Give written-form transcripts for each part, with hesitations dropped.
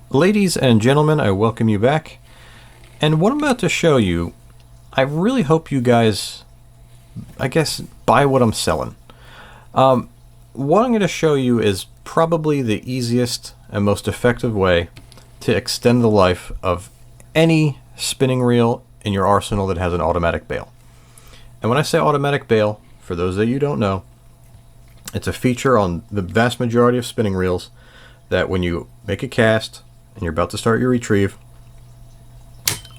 Ladies and gentlemen, I welcome you back. And what I'm about to show you, I really hope you guys, buy what I'm selling. What I'm going to show you is probably the easiest and most effective way to extend the life of any spinning reel in your arsenal that has an automatic bail. And when I say automatic bail, for those of you who don't know, it's a feature on the vast majority of spinning reels that when you make a cast and you're about to start your retrieve,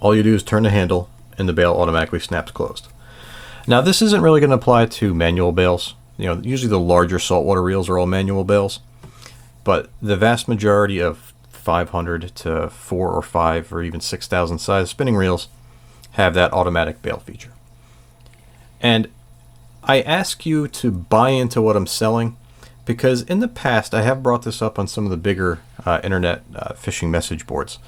all you do is turn the handle and the bail automatically snaps closed. Now, this isn't really going to apply to manual bails. Usually the larger saltwater reels are all manual bails, but the vast majority of 500 to 4 or 5 or even 6,000 size spinning reels have that automatic bail feature. And I ask you to buy into what I'm selling because in the past I have brought this up on some of the bigger internet phishing message boards.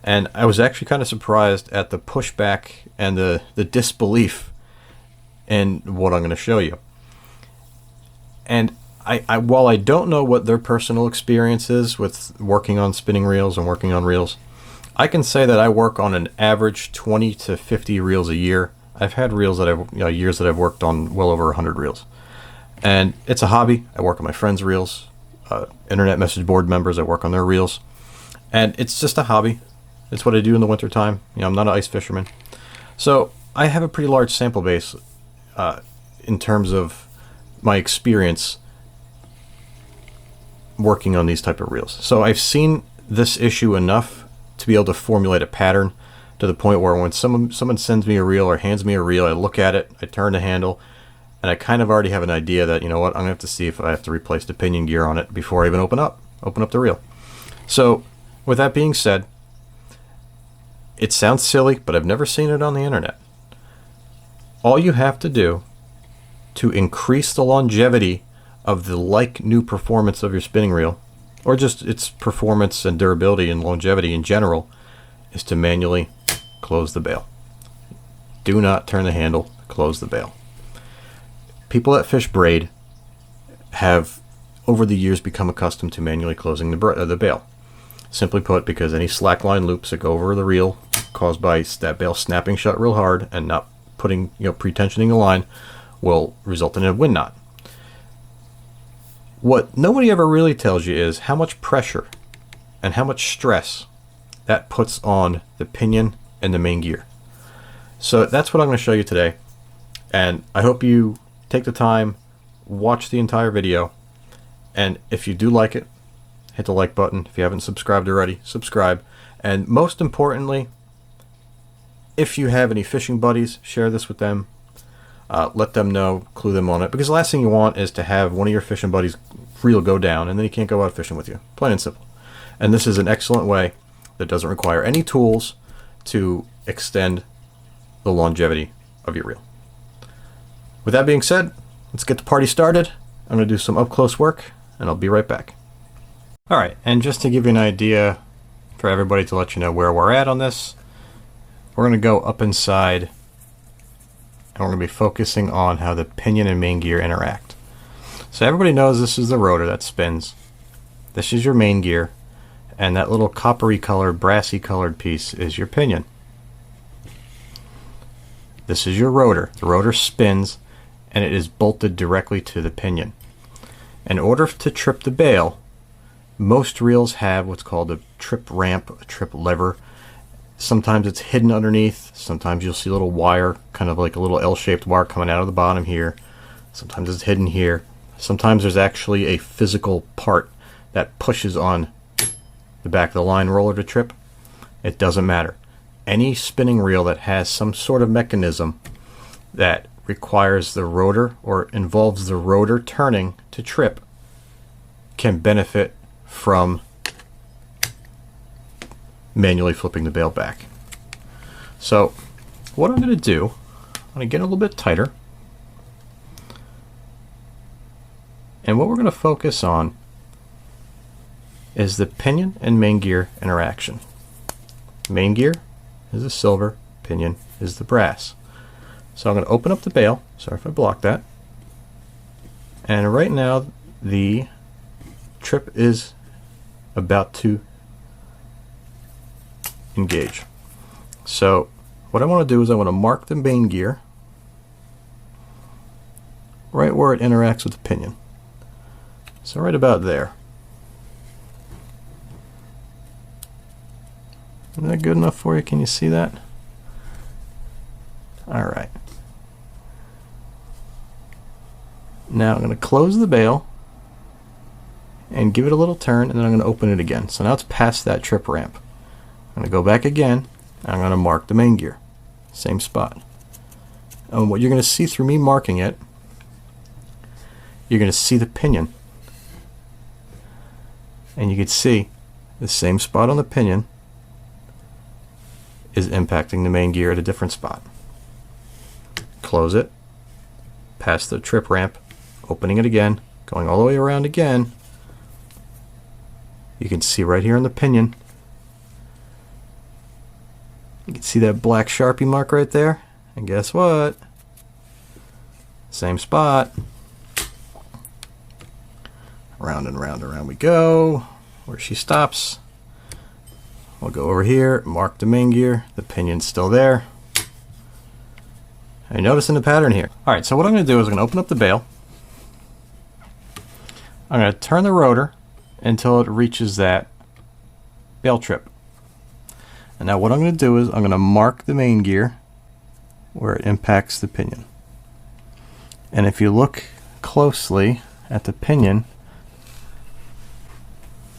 And I was actually kind of surprised at the pushback and the disbelief in what I'm going to show you. And while I don't know what their personal experience is with working on spinning reels and working on reels, I can say that I work on an average 20 to 50 reels a year. I've had reels that years that I've worked on well over 100 reels. And it's a hobby. I work on my friends' reels, internet message board members, I work on their reels. And it's just a hobby. It's what I do in the wintertime. I'm not an ice fisherman. So I have a pretty large sample base in terms of my experience working on these type of reels. So I've seen this issue enough to be able to formulate a pattern to the point where when someone sends me a reel or hands me a reel, I look at it, I turn the handle, and I kind of already have an idea that, I'm going to have to see if I have to replace the pinion gear on it before I even open up the reel. So with that being said, it sounds silly, but I've never seen it on the internet. All you have to do to increase the longevity of the new performance of your spinning reel, or just its performance and durability and longevity in general, is to manually close the bail. Do not turn the handle, close the bail. People that fish braid have over the years become accustomed to manually closing the bail. Simply put, because any slackline loops that go over the reel caused by that bail snapping shut real hard and not putting, pre-tensioning the line will result in a wind knot. What nobody ever really tells you is how much pressure and how much stress that puts on the pinion and the main gear. So that's what I'm going to show you today. And I hope you take the time, watch the entire video. And if you do like it, hit the like button. If you haven't subscribed already, subscribe. And most importantly, if you have any fishing buddies, share this with them. Let them know, clue them on it. Because the last thing you want is to have one of your fishing buddies' reel go down and then he can't go out fishing with you. Plain and simple. And this is an excellent way that doesn't require any tools to extend the longevity of your reel. With that being said, let's get the party started. I'm going to do some up-close work, and I'll be right back. Alright, and just to give you an idea for everybody to let you know where we're at on this, we're going to go up inside, and we're going to be focusing on how the pinion and main gear interact. So everybody knows this is the rotor that spins. This is your main gear. And that little coppery colored, brassy colored piece is your pinion. This is your rotor. The rotor spins and it is bolted directly to the pinion. In order to trip the bail, most reels have what's called a trip ramp, a trip lever. Sometimes it's hidden underneath. Sometimes you'll see a little wire, kind of like a little L-shaped wire coming out of the bottom here. Sometimes it's hidden here. Sometimes there's actually a physical part that pushes on the back of the line roller to trip. It doesn't matter. Any spinning reel that has some sort of mechanism that requires the rotor or involves the rotor turning to trip can benefit from manually flipping the bail back. So what I'm going to do, I'm going to get a little bit tighter, and what we're going to focus on is the pinion and main gear interaction. Main gear is the silver, pinion is the brass. So I'm going to open up the bail. Sorry if I blocked that. And right now the trip is about to engage. So what I want to do is I want to mark the main gear right where it interacts with the pinion. So right about there. Is that good enough for you? Can you see that? Alright. Now I'm going to close the bail and give it a little turn, and then I'm going to open it again. So now it's past that trip ramp. I'm going to go back again, and I'm going to mark the main gear. Same spot. And what you're going to see through me marking it, you're going to see the pinion. And you can see the same spot on the pinion is impacting the main gear at a different spot. Close it, past the trip ramp, opening it again, going all the way around again. You can see right here on the pinion, you can see that black Sharpie mark right there, and guess what? Same spot. Round and round and round we go, where she stops. We'll go over here, mark the main gear, the pinion's still there. Are you noticing the pattern here? Alright, so what I'm going to do is I'm going to open up the bail. I'm going to turn the rotor until it reaches that bail trip. And now what I'm going to do is I'm going to mark the main gear where it impacts the pinion. And if you look closely at the pinion,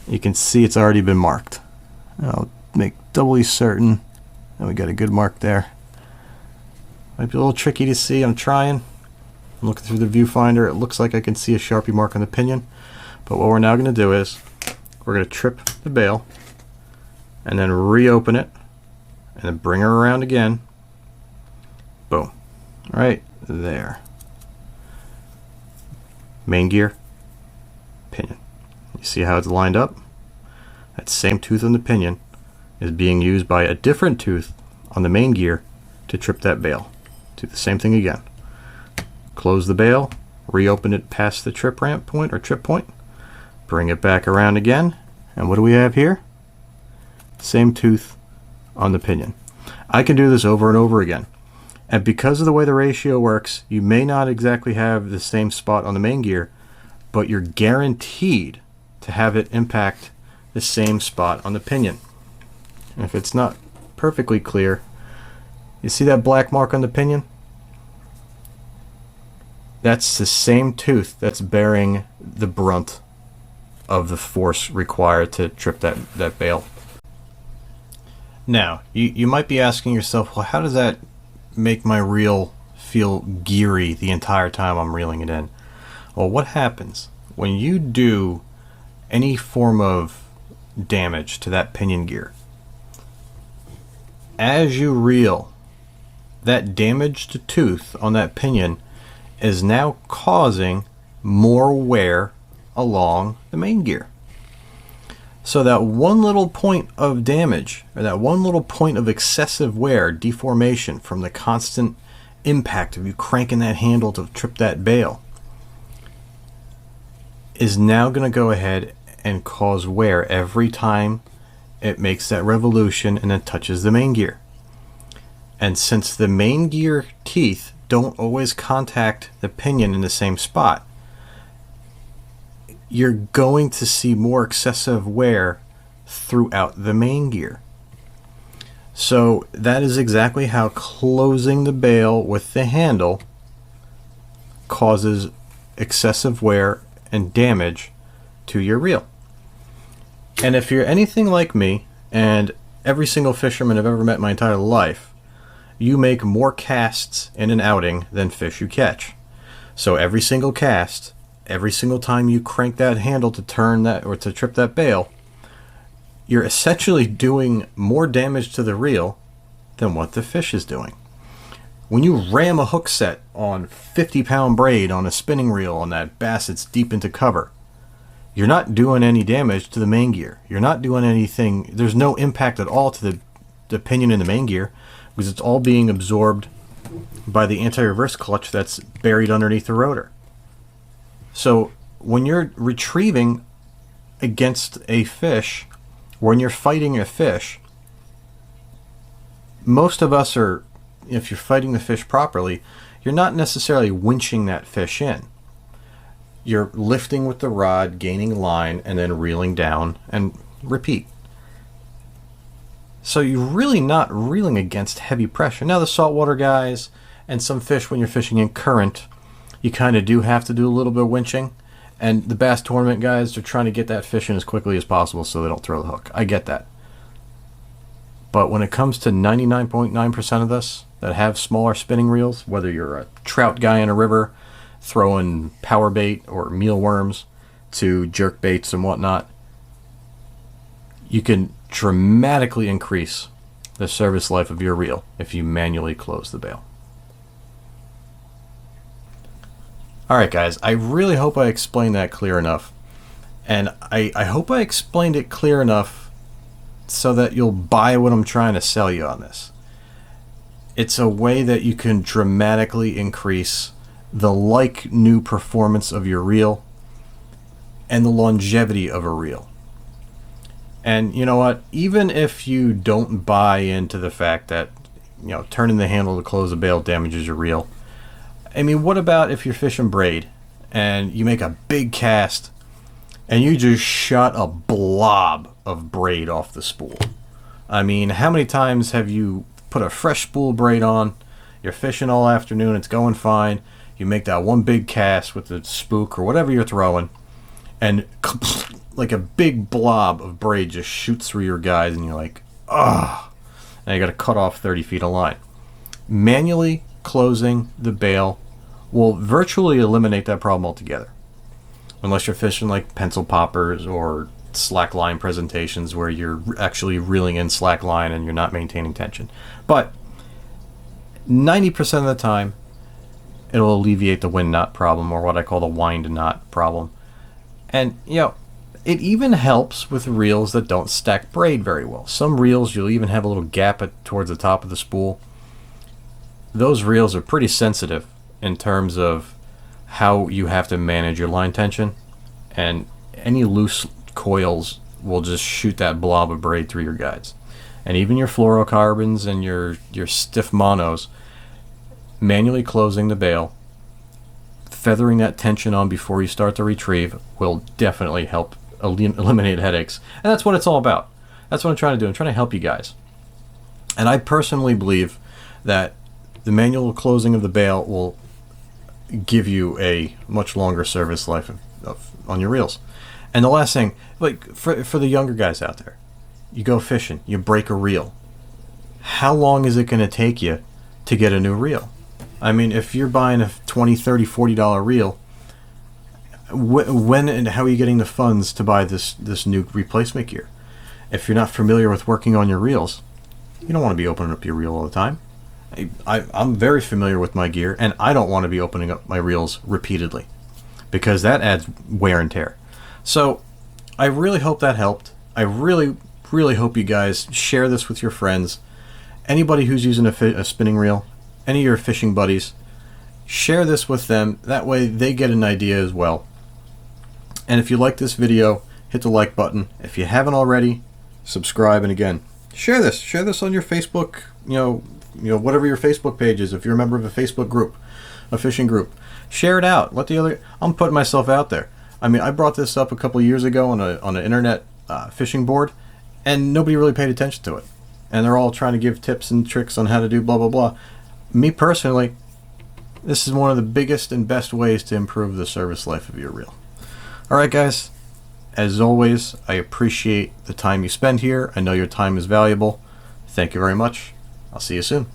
you can see it's already been marked. I'll make doubly certain that we got a good mark there. Might be a little tricky to see. I'm trying. I'm looking through the viewfinder. It looks like I can see a Sharpie mark on the pinion. But what we're now going to do is we're going to trip the bail and then reopen it and then bring her around again. Boom. Right there. Main gear, pinion. You see how it's lined up? That same tooth on the pinion is being used by a different tooth on the main gear to trip that bail. Do the same thing again. Close the bail, reopen it past the trip ramp point or trip point, bring it back around again, and what do we have here? Same tooth on the pinion. I can do this over and over again. And because of the way the ratio works, you may not exactly have the same spot on the main gear, but you're guaranteed to have it impact the same spot on the pinion. And if it's not perfectly clear, you see that black mark on the pinion? That's the same tooth that's bearing the brunt of the force required to trip that bail. Now, you might be asking yourself, well, how does that make my reel feel geary the entire time I'm reeling it in? Well, what happens when you do any form of damage to that pinion gear? As you reel, that damaged tooth on that pinion is now causing more wear along the main gear. So that one little point of damage, or that one little point of excessive wear, deformation from the constant impact of you cranking that handle to trip that bail, is now going to go ahead and cause wear every time it makes that revolution and then touches the main gear. And since the main gear teeth don't always contact the pinion in the same spot, you're going to see more excessive wear throughout the main gear. So that is exactly how closing the bail with the handle causes excessive wear and damage to your reel. And if you're anything like me, and every single fisherman I've ever met in my entire life, you make more casts in an outing than fish you catch. So every single cast, every single time you crank that handle to turn that or to trip that bail, you're essentially doing more damage to the reel than what the fish is doing. When you ram a hook set on 50-pound braid on a spinning reel on that bass that's deep into cover, you're not doing any damage to the main gear. You're not doing anything. There's no impact at all to the pinion in the main gear, because it's all being absorbed by the anti-reverse clutch that's buried underneath the rotor. So when you're retrieving against a fish, when you're fighting a fish, most of us are, if you're fighting the fish properly, you're not necessarily winching that fish in. You're lifting with the rod, gaining line, and then reeling down and repeat. So you're really not reeling against heavy pressure. Now the saltwater guys and some fish, when you're fishing in current, you kind of do have to do a little bit of winching. And the bass tournament guys are trying to get that fish in as quickly as possible so they don't throw the hook. I get that. But when it comes to 99.9% of us that have smaller spinning reels, whether you're a trout guy in a river throwing power bait or mealworms to jerk baits and whatnot, you can dramatically increase the service life of your reel if you manually close the bail. Alright guys, I really hope I explained that clear enough. And I hope I explained it clear enough so that you'll buy what I'm trying to sell you on this. It's a way that you can dramatically increase the new performance of your reel and the longevity of a reel. And you know what? Even if you don't buy into the fact that, turning the handle to close a bail damages your reel, I mean, what about if you're fishing braid and you make a big cast and you just shot a blob of braid off the spool? I mean, how many times have you put a fresh spool braid on, you're fishing all afternoon, it's going fine, you make that one big cast with the spook or whatever you're throwing, and like a big blob of braid just shoots through your guys and you're like, ugh, and you got to cut off 30 feet of line. Manually closing the bail will virtually eliminate that problem altogether, unless you're fishing like pencil poppers or slack line presentations where you're actually reeling in slack line and you're not maintaining tension. But 90% of the time it'll alleviate the wind knot problem, or what I call the wind knot problem. And it even helps with reels that don't stack braid very well. Some reels you'll even have a little gap towards the top of the spool. Those reels are pretty sensitive in terms of how you have to manage your line tension, and any loose coils will just shoot that blob of braid through your guides. And even your fluorocarbons and your stiff monos, manually closing the bail, feathering that tension on before you start to retrieve, will definitely help eliminate headaches. And that's what it's all about. That's what I'm trying to do. I'm trying to help you guys. And I personally believe that the manual closing of the bail will give you a much longer service life on your reels. And the last thing, like for the younger guys out there, you go fishing, you break a reel. How long is it going to take you to get a new reel? I mean, if you're buying a $20, $30, $40 reel, when and how are you getting the funds to buy this new replacement gear? If you're not familiar with working on your reels, you don't want to be opening up your reel all the time. I'm very familiar with my gear, and I don't want to be opening up my reels repeatedly because that adds wear and tear. So I really hope that helped. I really, really hope you guys share this with your friends. Anybody who's using a spinning reel, any of your fishing buddies, share this with them. That way they get an idea as well. And if you like this video, hit the like button. If you haven't already, subscribe, and again, share this. Share this on your Facebook, whatever your Facebook page is. If you're a member of a Facebook group, a fishing group, share it out. I'm putting myself out there. I mean, I brought this up a couple of years ago on an internet fishing board, and nobody really paid attention to it. And they're all trying to give tips and tricks on how to do blah, blah, blah. Me personally, this is one of the biggest and best ways to improve the service life of your reel. All right, guys. As always, I appreciate the time you spend here. I know your time is valuable. Thank you very much. I'll see you soon.